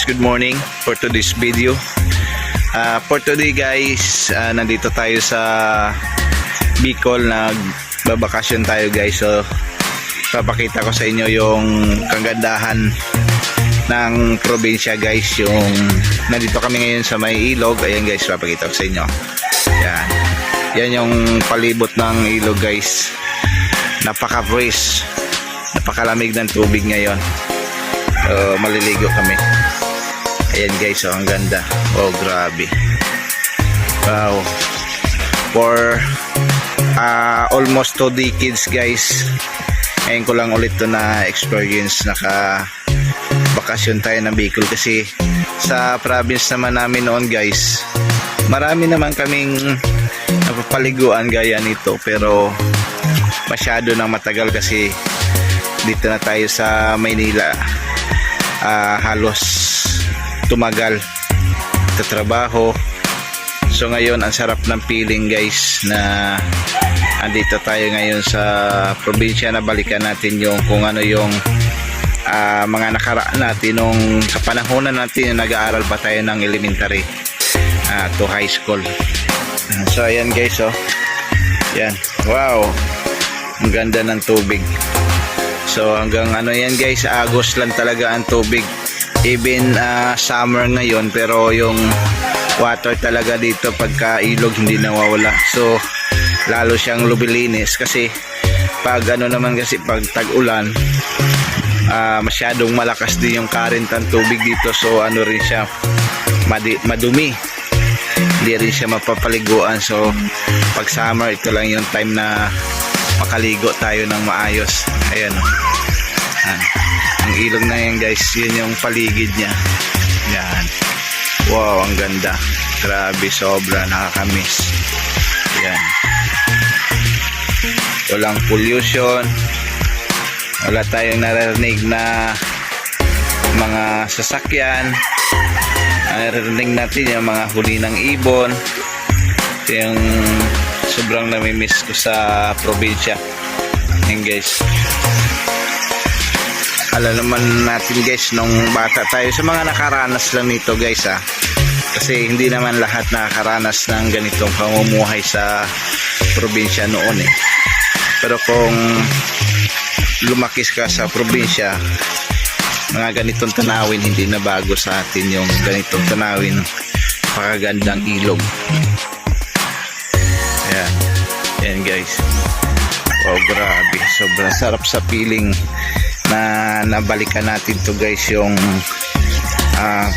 guys, good morning for today's video. For today guys, nandito tayo sa Bicol, nagbabakasyon tayo guys. So papakita ko sa inyo yung kagandahan ng probinsya guys. Yung nandito kami ngayon sa may ilog. Ayan guys, papakita ko sa inyo. Yan yung palibot ng ilog guys. Napaka-fresh, napakalamig ng tubig ngayon. Maliligo kami. Ayan guys, ang ganda. Oh, grabe. Wow. For almost 2 decades guys, ngayon ko lang ulit to na experience. Naka bakasyon tayo ng Bicol, kasi sa province naman namin noon guys, marami naman kaming napapaliguan gaya nito, pero masyado nang matagal kasi dito na tayo sa Maynila. Halos tumagal sa trabaho. So ngayon ang sarap ng feeling guys na andito tayo ngayon sa probinsya, na balikan natin yung kung ano yung mga nakaraan natin nung kapanahonan natin na nag-aaral pa tayo ng elementary to high school. So ayan guys, oh. Yan. Wow. Ang ganda ng tubig. So hanggang ano yan guys, August lang talaga ang tubig. Even summer ngayon, pero yung water talaga dito pagka ilog hindi nawawala. So lalo siyang lubilinis, kasi pag ano naman kasi pag tag-ulan, masyadong malakas din yung current ng tubig dito. So ano rin siya, madumi, hindi rin siya mapapaliguan. So pag summer, ito lang yung time na makaligo tayo ng maayos. Ayan, ang ilog na yan guys, yun yung paligid niya. Yan. Wow, ang ganda. Grabe, sobra, nakakamiss. Yan. Walang pollution, wala tayong naririnig na mga sasakyan. Naririnig natin yung mga huli ng ibon. Ito yung sobrang namimiss ko sa probinsya. Yan guys, alam naman natin guys, nung bata tayo, sa mga nakaranas lang nito guys, kasi hindi naman lahat nakakaranas ng ganitong pamumuhay sa probinsya noon Pero kung lumakis ka sa probinsya, mga ganitong tanawin, hindi na bago sa atin yung ganitong tanawin. Pakagandang ilog. Ayan. Ayan guys. Wow, grabe. Sobrang sarap sa feeling na nabalikan natin to guys, yung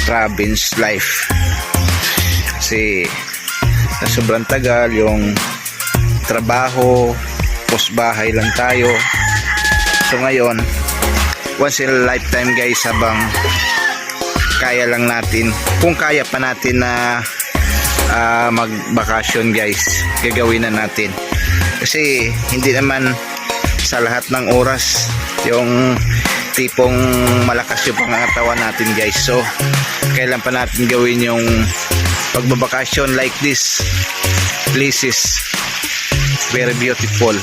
province life. Kasi na sobrang tagal yung trabaho, bahay lang tayo. So ngayon, once in a lifetime guys, habang kaya lang natin, kung kaya pa natin na magbakasyon guys, gagawin na natin. Kasi hindi naman sa lahat ng oras yung tipong malakas yung pangangatawan natin guys. So kailan pa natin gawin yung pagbabakasyon like this places, very beautiful,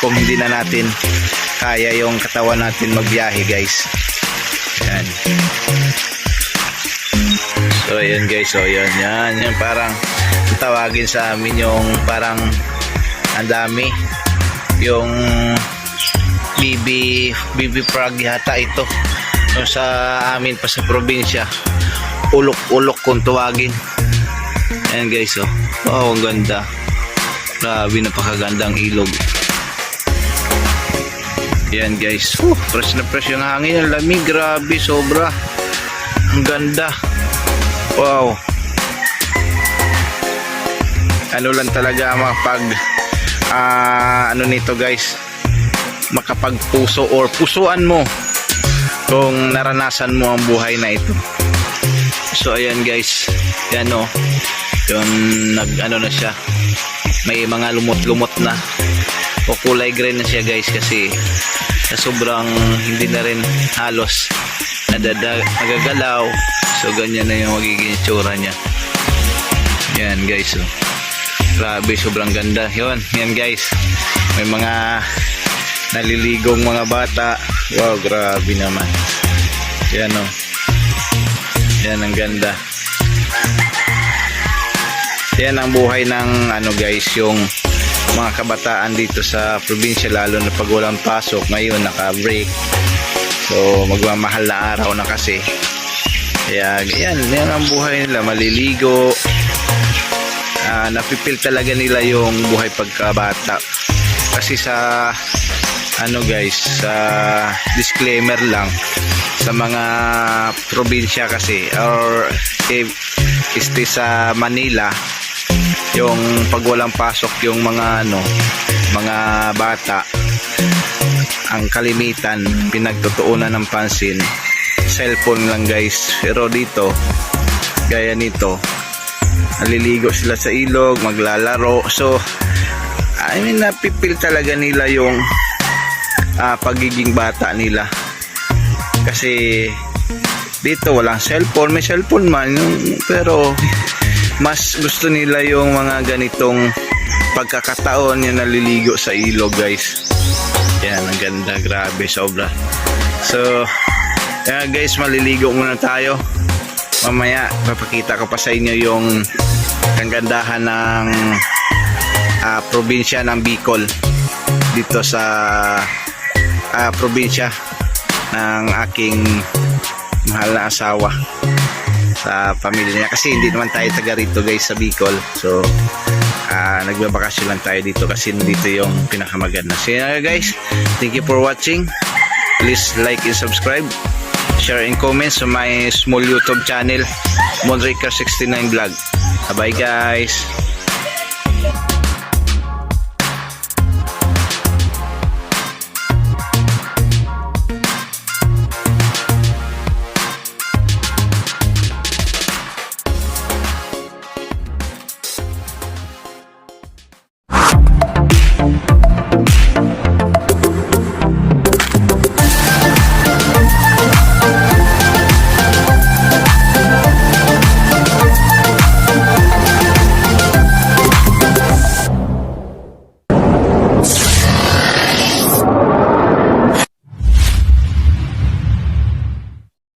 kung hindi na natin kaya yung katawan natin magbiyahe guys. Yan. So ayan guys, so yan yung parang tawagin sa amin, yung parang ang dami yung BB frog yata ito. So, sa amin pa sa probinsya, ulok kung tawagin. Ayan guys, oh. Wow, ang ganda. Grabe, napakagandang ilog. Ayan guys, fresh na fresh yung hangin, ang lamig, grabe, sobra. Ang ganda. Wow. Ano lang talaga mapag ano nito guys, makapagpuso or pusuan mo kung naranasan mo ang buhay na ito. So ayan guys, yan o, yung ano na siya, may mga lumot-lumot na o kulay green na siya guys, kasi sa sobrang hindi na rin halos nagagalaw. So ganyan na yung magiging itsura niya. Yan guys, oh. Grabe, sobrang ganda. Yan guys, may mga naliligong mga bata. Wow, grabe naman. Yan o. Yan, ang ganda. Yan ang buhay ng ano guys, yung mga kabataan dito sa probinsya, lalo na pag walang pasok. Ngayon naka-break, so magmamahal na araw na kasi. Kaya yan ang buhay nila, maliligo. Napipil talaga nila yung buhay pagkabata. Kasi sa ano guys, sa disclaimer lang, sa mga probinsya kasi or sa Manila, yung pag walang pasok yung mga mga bata, ang kalimitan pinagtutuunan ng pansin cellphone lang guys. Pero dito, gaya nito, naliligo sila sa ilog, maglalaro. So I mean, napipil talaga nila yung pagiging bata nila. Kasi dito walang cellphone, may cellphone man, pero mas gusto nila yung mga ganitong pagkakataon, yung naliligo sa ilog guys. Yan, ang ganda, grabe, sobra. So guys, maliligo muna tayo. Mamaya papakita ko pa sa inyo yung kagandahan ng probinsya ng Bicol, dito sa probinsya ng aking mahal na asawa, sa pamilya niya. Kasi hindi naman tayo taga rito guys sa Bicol. So nagbabakasyon lang tayo dito kasi dito yung pinakamaganda. So guys, thank you for watching. Please like and subscribe, share and comment sa my small YouTube channel, Monreker69 Vlog. Bye guys.